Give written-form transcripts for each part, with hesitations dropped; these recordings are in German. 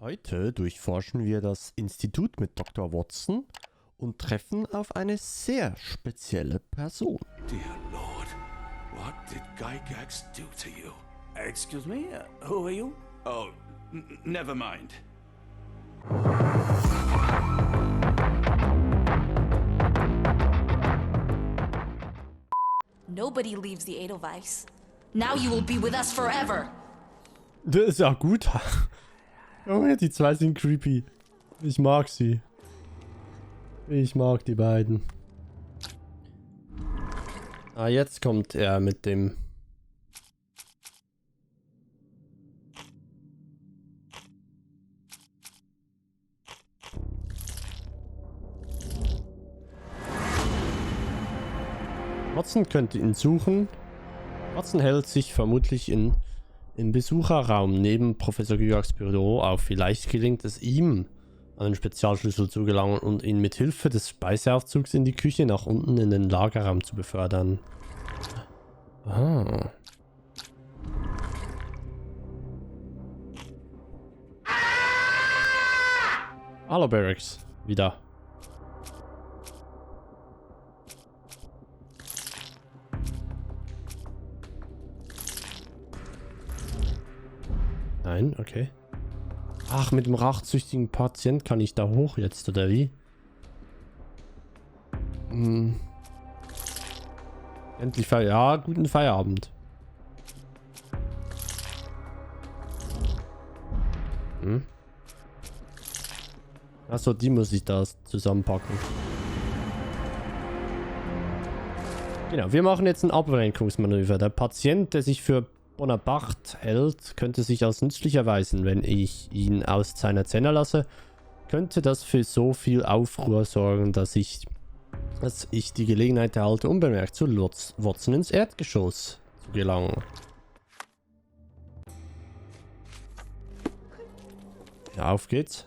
Heute durchforschen wir das Institut mit Dr. Watson und treffen auf eine sehr spezielle Person. Dear Lord, what did Gygax do to you? Excuse me, who are you? Oh, never mind. Nobody leaves the Edelweiss. Now you will be with us forever. Das ist ja gut. Junge, die zwei sind creepy. Ich mag sie. Ich mag die beiden. Ah, jetzt kommt er mit dem... Watson könnte ihn suchen. Watson hält sich vermutlich im Besucherraum neben Professor Gygax Büro auf. Vielleicht gelingt es ihm, an den Spezialschlüssel zu gelangen und ihn mit Hilfe des Speiseaufzugs in die Küche nach unten in den Lagerraum zu befördern. Ah. Hallo Barracks, wieder. Nein, okay. Ach, mit dem rachsüchtigen Patient kann ich da hoch jetzt, oder wie? Endlich Feierabend. Ja, guten Feierabend. Achso, die muss ich da zusammenpacken. Genau, wir machen jetzt ein Ablenkungsmanöver. Der Patient, der sich für Bonaparte hält, könnte sich als nützlich erweisen. Wenn ich ihn aus seiner Zelle lasse, könnte das für so viel Aufruhr sorgen, dass ich die Gelegenheit erhalte, unbemerkt zu Watson ins Erdgeschoss zu gelangen. Ja, auf geht's.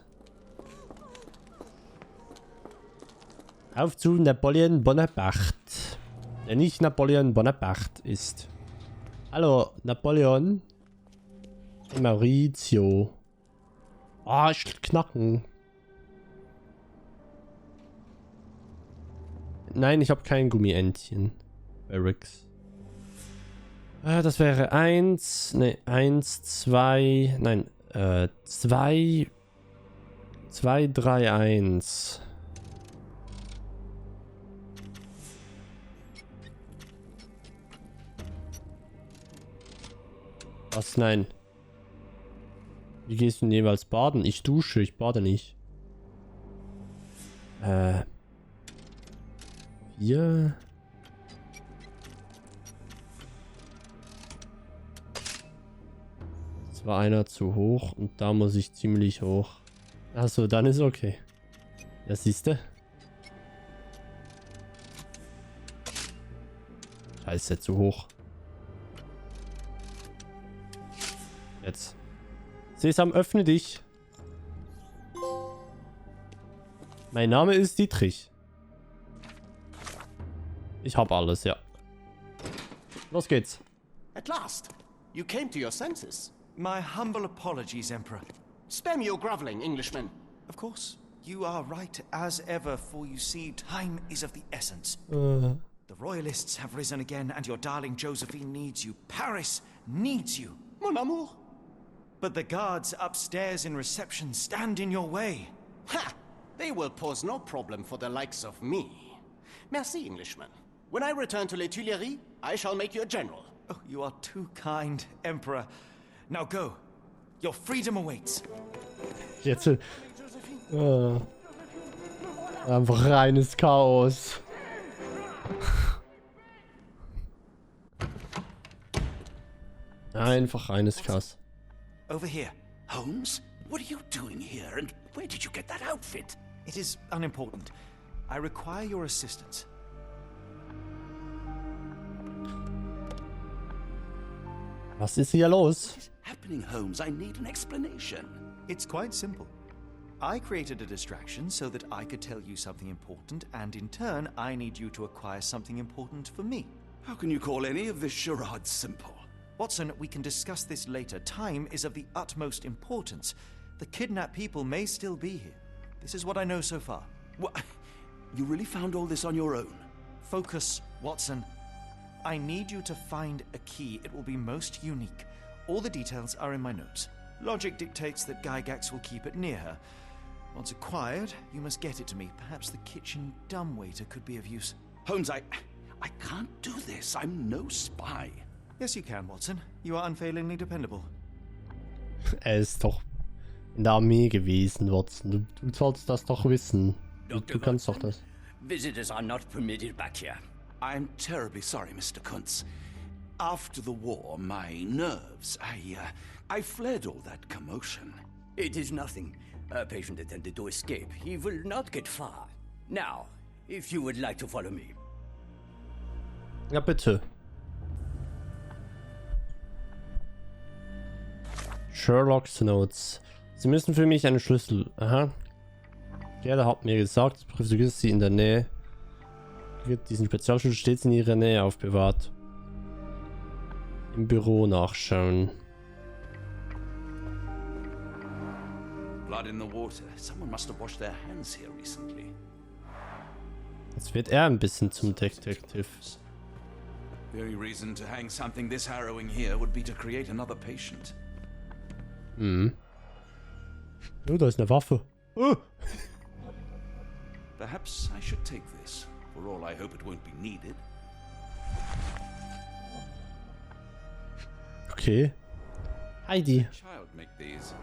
Auf zu Napoleon Bonaparte, der nicht Napoleon Bonaparte ist. Hallo, Napoleon. Maurizio. Ah, knacken. Nein, ich habe kein Gummientchen. Barracks. Das wäre 1. Ne, 1, 2. Nein, 2. 2, 3, 1. Was? Nein. Wie gehst du denn jeweils baden? Ich dusche, ich bade nicht. 4. Das war einer zu hoch und da muss ich ziemlich hoch. Achso, dann ist okay. Ja, siehste. Scheiße, zu hoch. Jetzt. Sesam, öffne dich. Mein Name ist Dietrich. Ich hab alles, ja. Los geht's. At last, you came to your senses. My humble apologies, Emperor. Spare me your groveling, Englishman. Of course, you are right as ever, for you see, time is of the essence. The royalists have risen again, and your darling Josephine needs you. Paris needs you. Mon amour. But the guards upstairs in reception stand in your way. Ha! They will pose no problem for the likes of me. Merci, Englishman. When I return to Les Tuileries, I shall make you a general. Oh, you are too kind, Emperor. Now go. Your freedom awaits. Jetzt. Einfach reines Chaos. Einfach reines Chaos. Over here. Holmes, what are you doing here and where did you get that outfit? It is unimportant. I require your assistance. Was ist hier los? What is happening, Holmes? I need an explanation. It's quite simple. I created a distraction so that I could tell you something important, and in turn, I need you to acquire something important for me. How can you call any of this charade simple? Watson, we can discuss this later. Time is of the utmost importance. The kidnapped people may still be here. This is what I know so far. What? You really found all this on your own? Focus, Watson. I need you to find a key. It will be most unique. All the details are in my notes. Logic dictates that Gygax will keep it near her. Once acquired, you must get it to me. Perhaps the kitchen dumbwaiter could be of use. Holmes, I can't do this. I'm no spy. Yes, you can, Watson. You are unfailingly dependable. Ist doch in der Armee gewesen, Watson. Du sollst das doch wissen. Du kannst doch das. Visitors are not permitted back here. I'm terribly sorry, Mr. Kuntz. After the war, my nerves, I fled all that commotion. It is nothing. A patient attempted to escape. He will not get far. Now, if you would like to follow me. Ja, bitte. Sherlock's Notes. Sie müssen für mich einen Schlüssel. Aha. Gerda hat mir gesagt, Professor ist sie in der Nähe. Wird diesen Spezialschlüssel stets in ihrer Nähe aufbewahrt. Im Büro nachschauen. Blood in the water. Someone must have washed their hands here recently. Jetzt wird er ein bisschen zum Detektiv. The only reason to hang something this harrowing here would be to create another patient. Hm. Oh, da ist eine Waffe. Oh. Perhaps I should take this. For all I hope it won't be needed. Okay. Heidi. Child make these.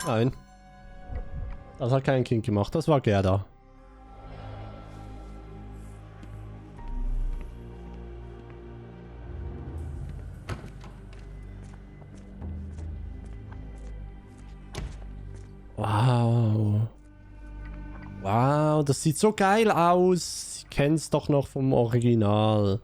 Nein. Das hat kein Kind gemacht, das war Gerda. Wow. Wow, das sieht so geil aus. Ich kenn's doch noch vom Original.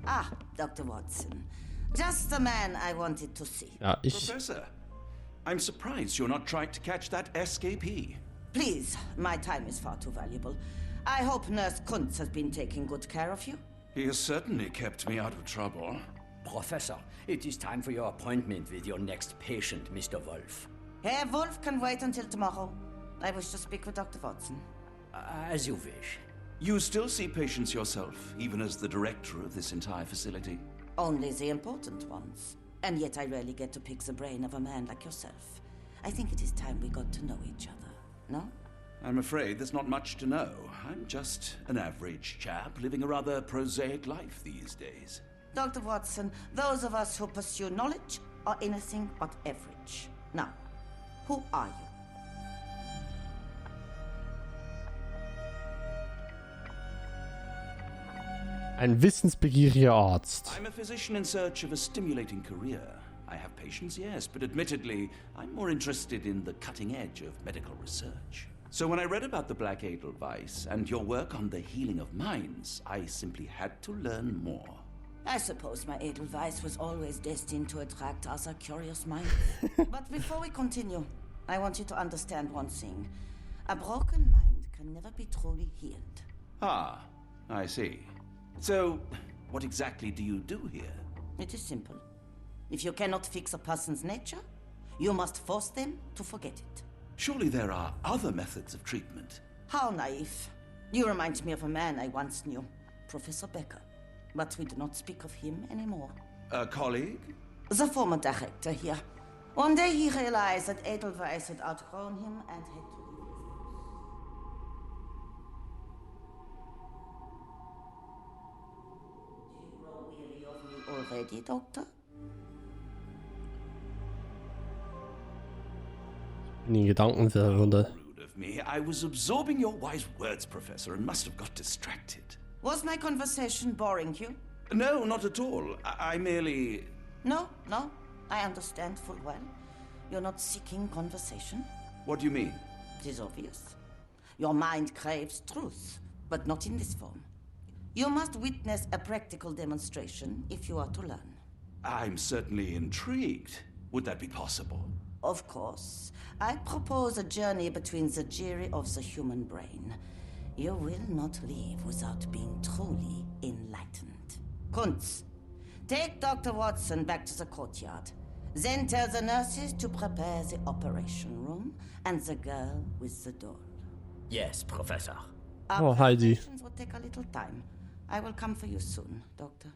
Ah, Dr. Watson. Just the man I wanted to see. Ja, Professor, I'm surprised you're not trying to catch that escapee. Please, my time is far too valuable. I hope Nurse Kuntz has been taking good care of you. He has certainly kept me out of trouble. Professor, it is time for your appointment with your next patient, Mr. Wolf. Herr Wolf can wait until tomorrow. I wish to speak with Dr. Watson. As you wish. You still see patients yourself, even as the director of this entire facility? Only the important ones. And yet I rarely get to pick the brain of a man like yourself. I think it is time we got to know each other, no? I'm afraid there's not much to know. I'm just an average chap living a rather prosaic life these days. Dr. Watson, those of us who pursue knowledge are anything but average. Now, who are you? ein wissensbegieriger Arzt. I'm a physician in search of a stimulating career. I have patients, yes, but admittedly, I'm more interested in the cutting edge of medical research. So when I read about the Black Edelweiss and your work on the healing of minds, I simply had to learn more. I suppose my Edelweiss was always destined to attract other curious minds. But before we continue, I want you to understand one thing. A broken mind can never be truly healed. Ah, I see. So, what exactly do you do here? It is simple. If you cannot fix a person's nature, you must force them to forget it. Surely there are other methods of treatment. How naive. You remind me of a man I once knew, Professor Becker. But we do not speak of him anymore. A colleague? The former director here. One day he realized that Edelweiss had outgrown him and had to leave his post. Do you grow weary of me already, Doctor? In den Gedanken verwundert. Rude of me. I was absorbing your wise words, Professor, and must have got distracted. Was my conversation boring you? No, not at all. I merely... No, I understand full well. You're not seeking conversation. What do you mean? It is obvious. Your mind craves truth, but not in this form. You must witness a practical demonstration if you are to learn. I'm certainly intrigued. Would that be possible? Of course. I propose a journey between the jury of the human brain. You will not leave without being truly enlightened. Kunz, take Dr. Watson back to the courtyard. Then tell the nurses to prepare the operation room and the girl with the doll. Yes, Professor. Oh, Heidi. Operations will take a little time. I will come for you soon, Doctor.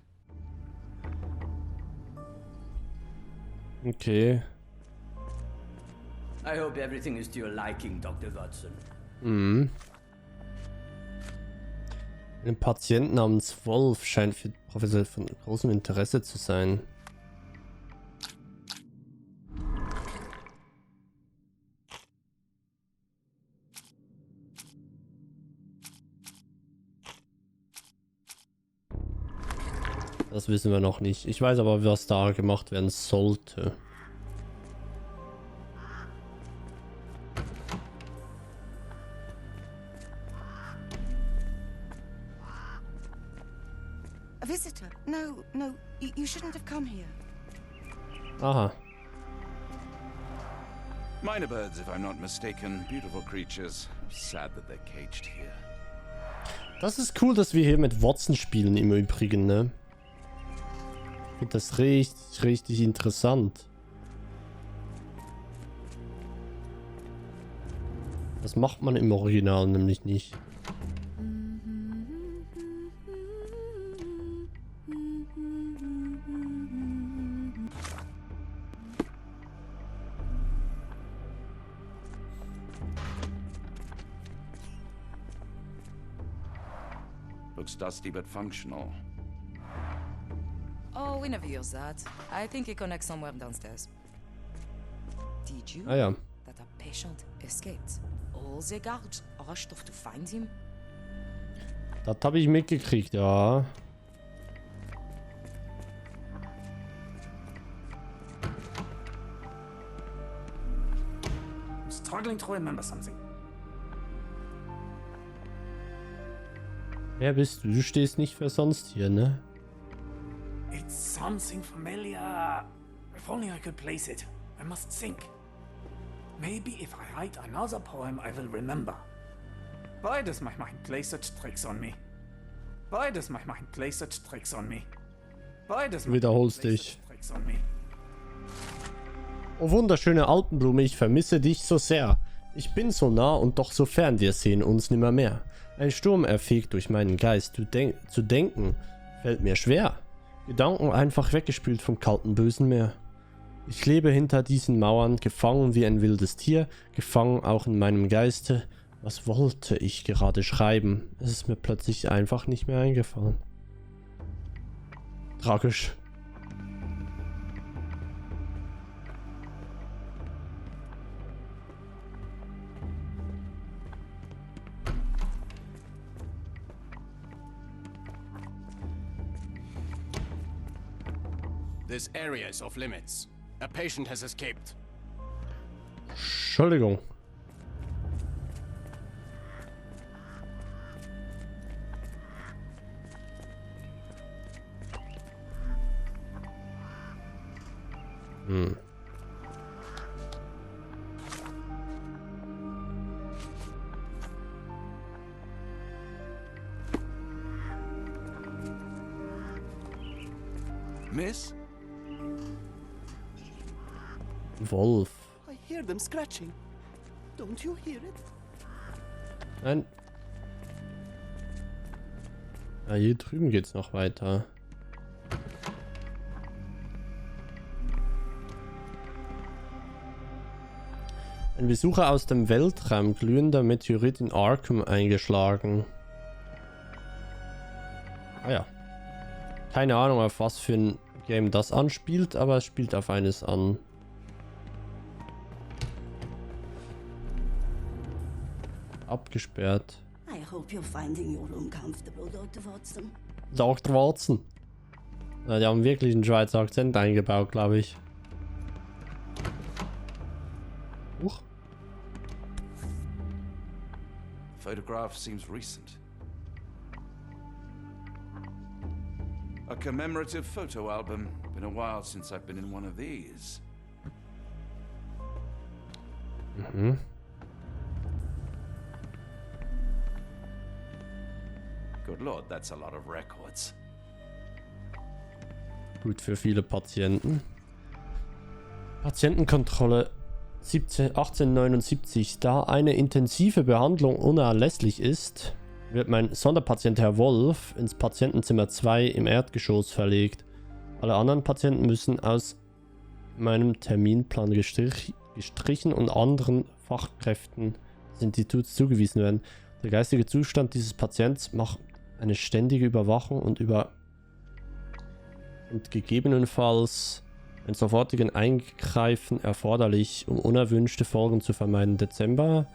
Okay. I hope everything is to your liking, Dr. Watson. Mhm. Ein Patient namens Wolf scheint für Professor von großem Interesse zu sein. Das wissen wir noch nicht. Ich weiß aber, was da gemacht werden sollte. A visitor? No, you shouldn't have come here. Aha. Minor birds, if I'm not mistaken. Beautiful creatures. Sad that they're caged here. Das ist cool, dass wir hier mit Watson spielen im Übrigen, ne? Ich finde das richtig, richtig interessant. Das macht man im Original nämlich nicht. Looks dusty but functional. Oh, we never use that. I think it connects somewhere downstairs. Did you Ah ja. that a patient escaped? All the guards rushed off to find him. Das habe ich mitgekriegt, ja. I'm struggling to remember something. Wer bist du? Du stehst nicht für sonst hier, ne? It's something familiar. If only I could place it. I must think. Maybe if I write another poem, I will remember. Why does my mind play such tricks on me? Why does my mind play such tricks on me? Why does my mind Wiederholst play dich. such tricks on me? Oh wunderschöne Alpenblume, ich vermisse dich so sehr. Ich bin so nah und doch so fern, wir sehen uns nimmer mehr. Ein Sturm erfegt durch meinen Geist, zu denken fällt mir schwer. Gedanken einfach weggespült vom kalten bösen Meer. Ich lebe hinter diesen Mauern, gefangen wie ein wildes Tier, gefangen auch in meinem Geiste. Was wollte ich gerade schreiben? Es ist mir plötzlich einfach nicht mehr eingefallen. Tragisch. This area is off limits. A patient has escaped. Entschuldigung. Miss? Wolf. I hear them scratching. Don't you hear it? Nein. Ja, hier drüben geht's noch weiter. Ein Besucher aus dem Weltraum, glühender Meteorit in Arkham eingeschlagen. Ah ja. Keine Ahnung, auf was für ein Game das anspielt, aber es spielt auf eines an. Abgesperrt. I hope you're finding your room comfortable, Dr. Watson. Dr. Watson. Ja, die haben wirklich einen Schweizer Akzent eingebaut, glaube ich. Huch. Photograph seems recent. A commemorative photo album. Been a while since I've been in one of these. Good lord, that's a lot of records. Gut für viele Patienten. Patientenkontrolle 1879. Da eine intensive Behandlung unerlässlich ist, wird mein Sonderpatient Herr Wolf ins Patientenzimmer 2 im Erdgeschoss verlegt. Alle anderen Patienten müssen aus meinem Terminplan gestrichen und anderen Fachkräften des Instituts zugewiesen werden. Der geistige Zustand dieses Patienten macht eine ständige Überwachung und gegebenenfalls ein sofortigen Eingreifen erforderlich, um unerwünschte Folgen zu vermeiden. Dezember.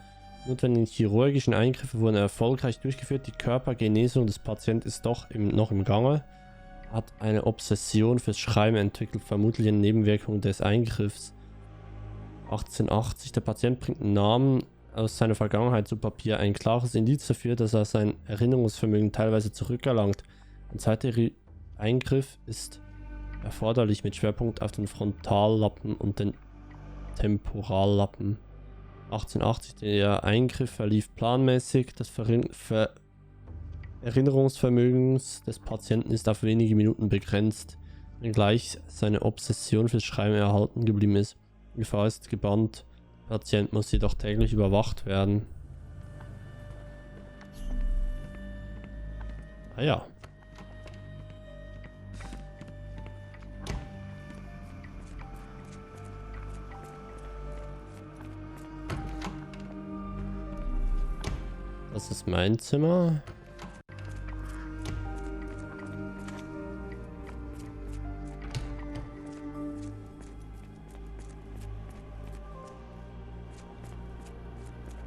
Notwendige chirurgischen Eingriffe wurden erfolgreich durchgeführt. Die Körpergenesung des Patienten ist doch noch im Gange. Hat eine Obsession fürs Schreiben entwickelt, vermutlich eine Nebenwirkung des Eingriffs. 1880. Der Patient bringt Namen aus seiner Vergangenheit zu Papier. Ein klares Indiz dafür, dass er sein Erinnerungsvermögen teilweise zurückerlangt. Ein zweiter Eingriff ist erforderlich mit Schwerpunkt auf den Frontallappen und den Temporallappen. 1880. Der Eingriff verlief planmäßig. Das Erinnerungsvermögen des Patienten ist auf wenige Minuten begrenzt, wenngleich seine Obsession fürs Schreiben erhalten geblieben ist. Die Gefahr ist gebannt. Der Patient muss jedoch täglich überwacht werden. Ah ja. Das ist mein Zimmer.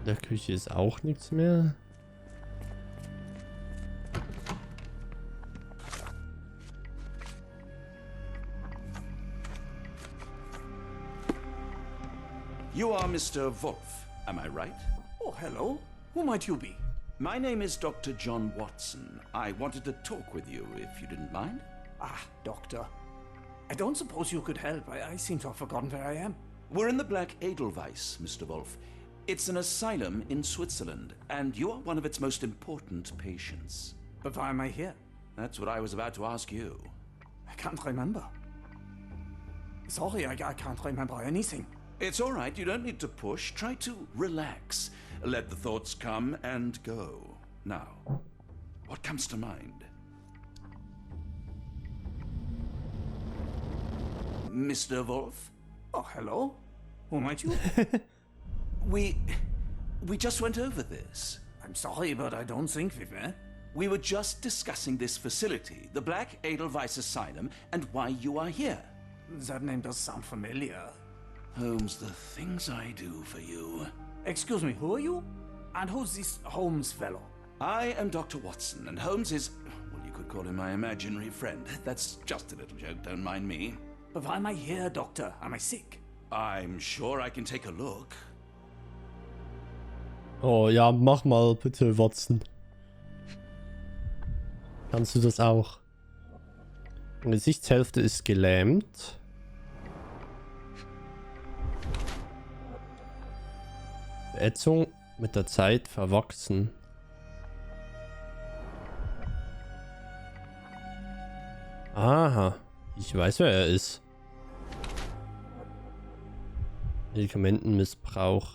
In der Küche ist auch nichts mehr. You are Mr. Wolf, am I right? Oh, hello. Who might you be? My name is Dr. John Watson. I wanted to talk with you, if you didn't mind. Ah, doctor. I don't suppose you could help. I seem to have forgotten where I am. We're in the Black Edelweiss, Mr. Wolf. It's an asylum in Switzerland, and you are one of its most important patients. But why am I here? That's what I was about to ask you. I can't remember. Sorry, I can't remember anything. It's all right, you don't need to push. Try to relax. Let the thoughts come and go. Now, what comes to mind? Mr. Wolf? Oh, hello. Who might you? We just went over this. I'm sorry, but I don't think we've met. We were just discussing this facility, the Black Edelweiss Asylum, and why you are here. That name does sound familiar. Holmes, the things I do for you. Excuse me, who are you? And who's this Holmes fellow? I am Dr. Watson, and Holmes is, well, you could call him my imaginary friend. That's just a little joke, don't mind me. But why am I here, doctor? Am I sick? I'm sure I can take a look. Oh ja, mach mal bitte, Watson. Kannst du das auch? Die Gesichtshälfte ist gelähmt. Verätzung mit der Zeit verwachsen. Aha, ich weiß, wer er ist. Medikamentenmissbrauch.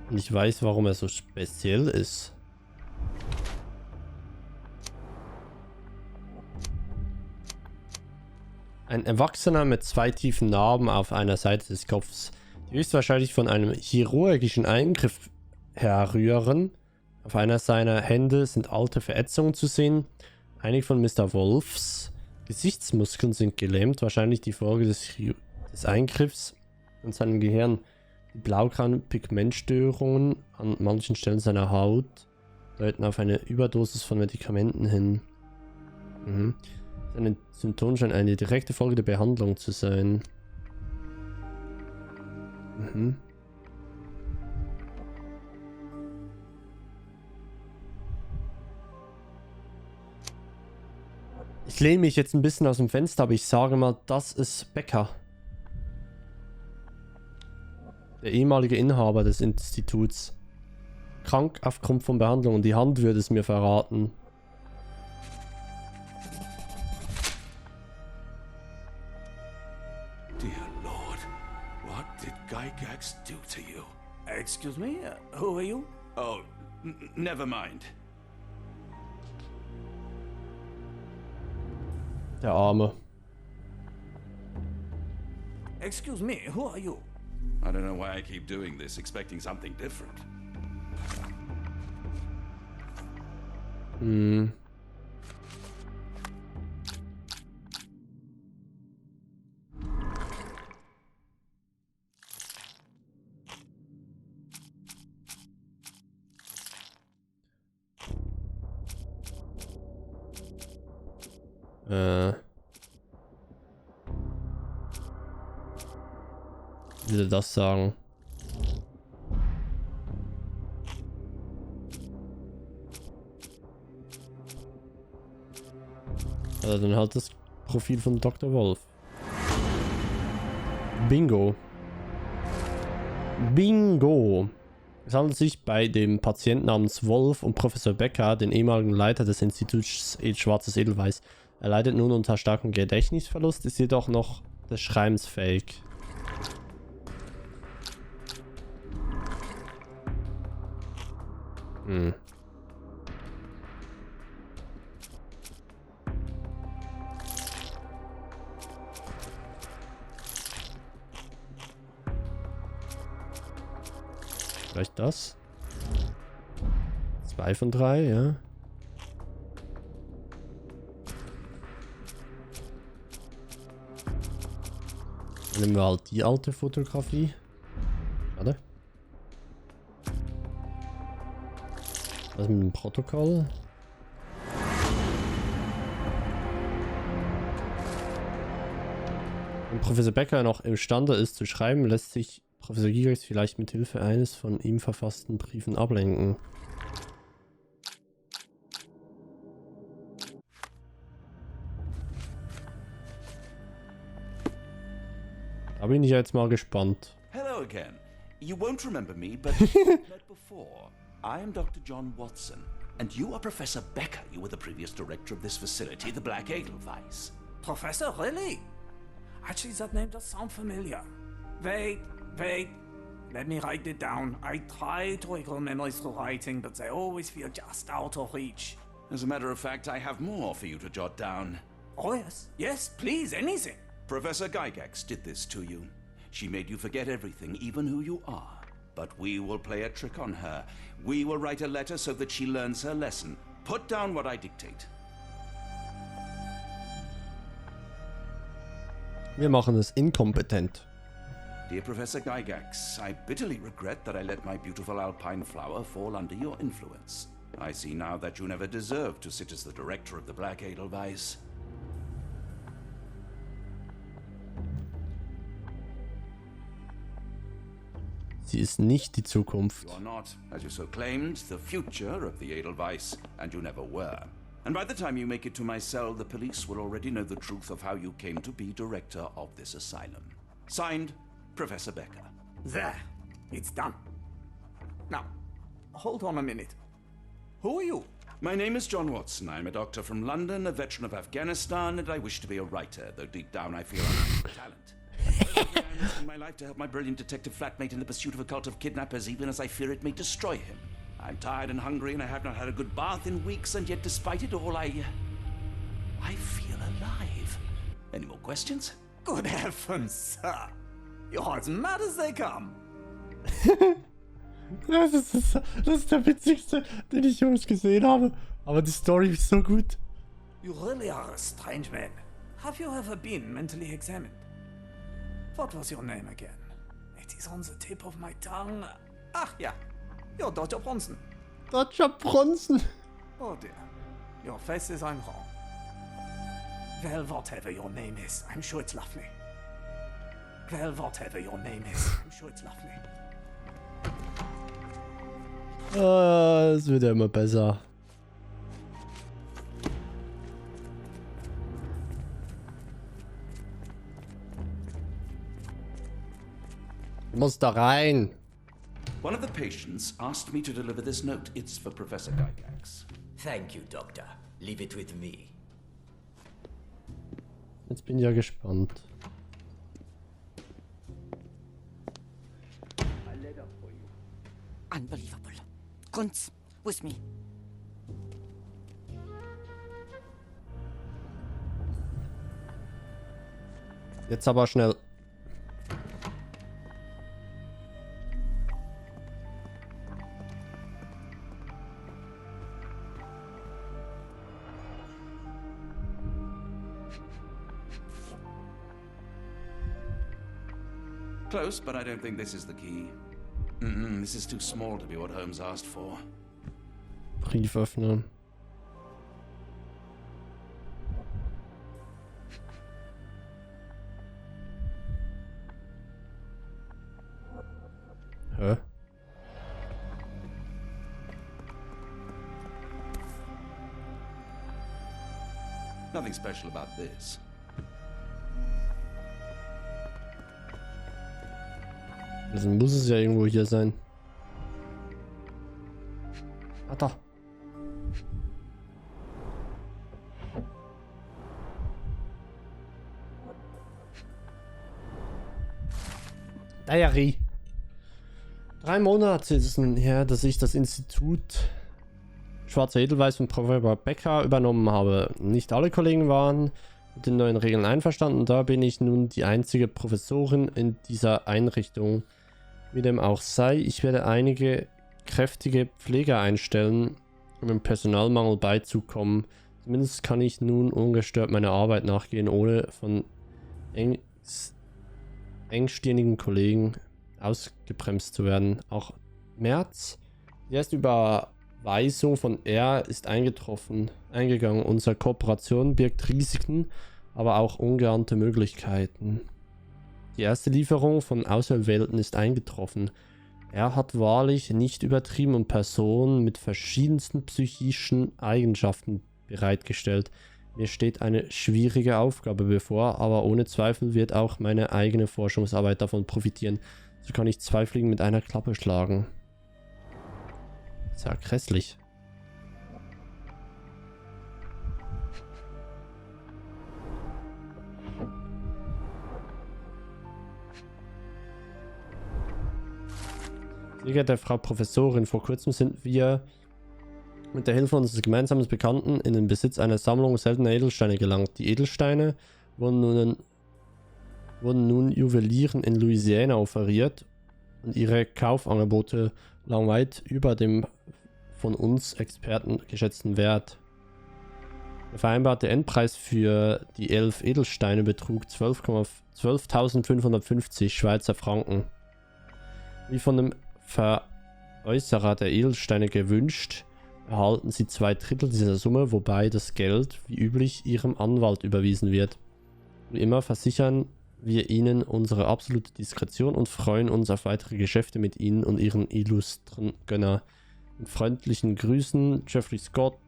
Und ich weiß, warum er so speziell ist. Ein Erwachsener mit zwei tiefen Narben auf einer Seite des Kopfs, die höchstwahrscheinlich von einem chirurgischen Eingriff herrühren. Auf einer seiner Hände sind alte Verätzungen zu sehen. Einige von Mr. Wolfs Gesichtsmuskeln sind gelähmt, wahrscheinlich die Folge des Eingriffs in seinem Gehirn. Die blaugrauen Pigmentstörungen an manchen Stellen seiner Haut deuten auf eine Überdosis von Medikamenten hin. Seine Symptome scheinen eine direkte Folge der Behandlung zu sein. Ich lehne mich jetzt ein bisschen aus dem Fenster, aber ich sage mal, das ist Becker. Der ehemalige Inhaber des Instituts. Krank aufgrund von Behandlung und die Hand würde es mir verraten. Dear Lord, what did Gygax do to you? Excuse me, who are you? Oh, never mind. Der Arme. Excuse me, who are you? I don't know why I keep doing this, expecting something different. Hm. Wie will er das sagen? Also dann halt das Profil von Dr. Wolf. Bingo. Bingo. Es handelt sich bei dem Patienten namens Wolf um Professor Becker, den ehemaligen Leiter des Instituts Schwarzes Edelweiß. Er leidet nun unter starkem Gedächtnisverlust, ist jedoch noch des Schreibens fähig. Hm. Vielleicht das? 2 von 3, ja. Dann nehmen wir halt die alte Fotografie. Schade. Was mit dem Protokoll? Wenn Professor Becker noch imstande ist zu schreiben, lässt sich Professor Gygax vielleicht mit Hilfe eines von ihm verfassten Briefen ablenken. Da bin ich jetzt mal gespannt. Hello again. You won't remember me, but we've met before. I am Dr. John Watson, and you are Professor Becker. You were the previous director of this facility, the Black Edelweiss. Professor, really? Actually, that name does sound familiar. Wait. Let me write it down. I try to recall memories through writing, but they always feel just out of reach. As a matter of fact, I have more for you to jot down. Oh, yes. Yes, please, anything. Professor Gygax did this to you. She made you forget everything, even who you are. But we will play a trick on her. We will write a letter so that she learns her lesson. Put down what I dictate. Wir machen es inkompetent. Dear Professor Gygax, I bitterly regret that I let my beautiful alpine flower fall under your influence. I see now that you never deserved to sit as the director of the Black Edelweiss. Sie ist nicht die Zukunft. You are not, as you so claimed, the future of the Edelweiss, and you never were. And by the time you make it to my cell, the police will already know the truth of how you came to be director of this asylum. Signed, Professor Becker. There. It's done. Now, hold on a minute. Who are you? My name is John Watson. I'm a doctor from London, a veteran of Afghanistan, and I wish to be a writer, though deep down I feel I have no talent. I'm risking my life to help my brilliant detective flatmate in the pursuit of a cult of kidnappers, even as I fear it may destroy him. I'm tired and hungry, and I have not had a good bath in weeks, and yet despite it all, I feel alive. Any more questions? Good heavens, sir. You're as mad as they come. Das ist der witzigste, den ich jemals gesehen habe. Aber die Story ist so gut. You really are a strange man. Have you ever been mentally examined? What was your name again? It is on the tip of my tongue. Ach ja, you're Dr. Bronson. Dr. Bronson. Oh dear, your face is I'm wrong. Well, whatever your name is, I'm sure it's lovely. Well, whatever your name is, I'm sure it's lovely. Es wird ja immer besser. Wir muss da rein. One of the patients asked me to deliver this note. It's for Professor Gygax. Thank you, Doctor. Leave it with me. Jetzt bin ich ja gespannt. Unbelievable. Kunz, with me. Jetzt aber schnell. Close, but I don't think this is the key. This is too small to be what Holmes asked for. Brief öffnen. Hä? Nothing special about this. Also muss es ja irgendwo hier sein. Ah, da. Diary. 3 Monate ist es nun her, dass ich das Institut Schwarzer Edelweiß von Professor Becker übernommen habe. Nicht alle Kollegen waren mit den neuen Regeln einverstanden. Da bin ich nun die einzige Professorin in dieser Einrichtung. Wie dem auch sei, ich werde einige kräftige Pfleger einstellen, um dem Personalmangel beizukommen. Zumindest kann ich nun ungestört meiner Arbeit nachgehen, ohne von engstirnigen Kollegen ausgebremst zu werden. Auch März. Die erste Überweisung von R ist eingegangen. Unsere Kooperation birgt Risiken, aber auch ungeahnte Möglichkeiten. Die erste Lieferung von Auserwählten ist eingetroffen. Er hat wahrlich nicht übertrieben und Personen mit verschiedensten psychischen Eigenschaften bereitgestellt. Mir steht eine schwierige Aufgabe bevor, aber ohne Zweifel wird auch meine eigene Forschungsarbeit davon profitieren. So kann ich 2 Fliegen mit einer Klappe schlagen. Ist ja grässlich. Sehr geehrte Frau Professorin, vor kurzem sind wir mit der Hilfe unseres gemeinsamen Bekannten in den Besitz einer Sammlung seltener Edelsteine gelangt. Die Edelsteine wurden nun Juwelieren in Louisiana offeriert und ihre Kaufangebote lagen weit über dem von uns Experten geschätzten Wert. Der vereinbarte Endpreis für die 11 Edelsteine betrug 12.550 Schweizer Franken. Wie von dem Veräußerer der Edelsteine gewünscht, erhalten sie 2/3 dieser Summe, wobei das Geld wie üblich ihrem Anwalt überwiesen wird. Wie immer versichern wir Ihnen unsere absolute Diskretion und freuen uns auf weitere Geschäfte mit Ihnen und Ihren illustren Gönner. Mit freundlichen Grüßen, Jeffrey Scott,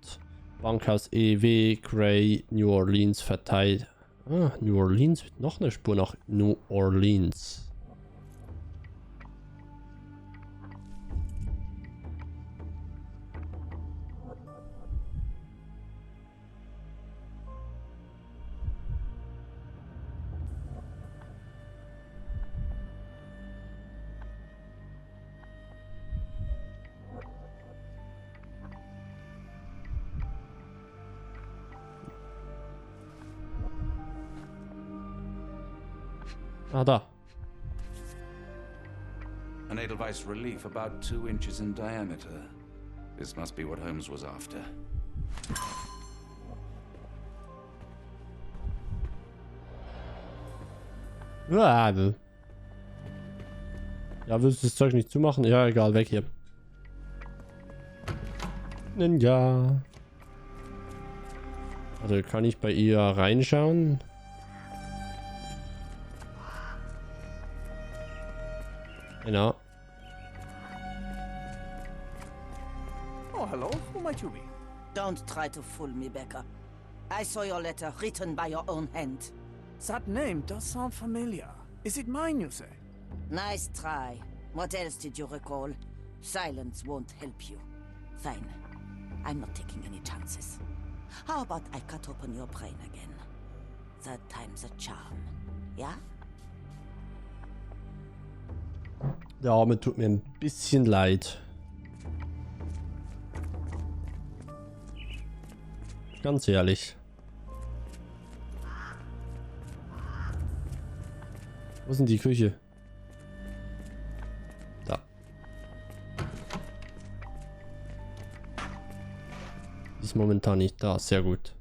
Bankhaus EW, Gray, New Orleans verteilt. Ah, New Orleans, noch eine Spur nach New Orleans. Ah, da. An Edelweiss relief about 2 inches in diameter. This must be what Holmes was after. Ja, willst du das Zeug nicht zumachen? Ja, egal, weg hier. Ninja. Also kann ich bei ihr reinschauen? Genau. Oh, hello. Who might you be? Don't try to fool me, Becker. I saw your letter written by your own hand. That name does sound familiar. Is it mine, you say? Nice try. What else did you recall? Silence won't help you. Fine. I'm not taking any chances. How about I cut open your brain again? Third time's a charm. Ja? Der Arme tut mir ein bisschen leid. Ganz ehrlich. Wo ist denn die Küche? Da. Die ist momentan nicht da. Sehr gut.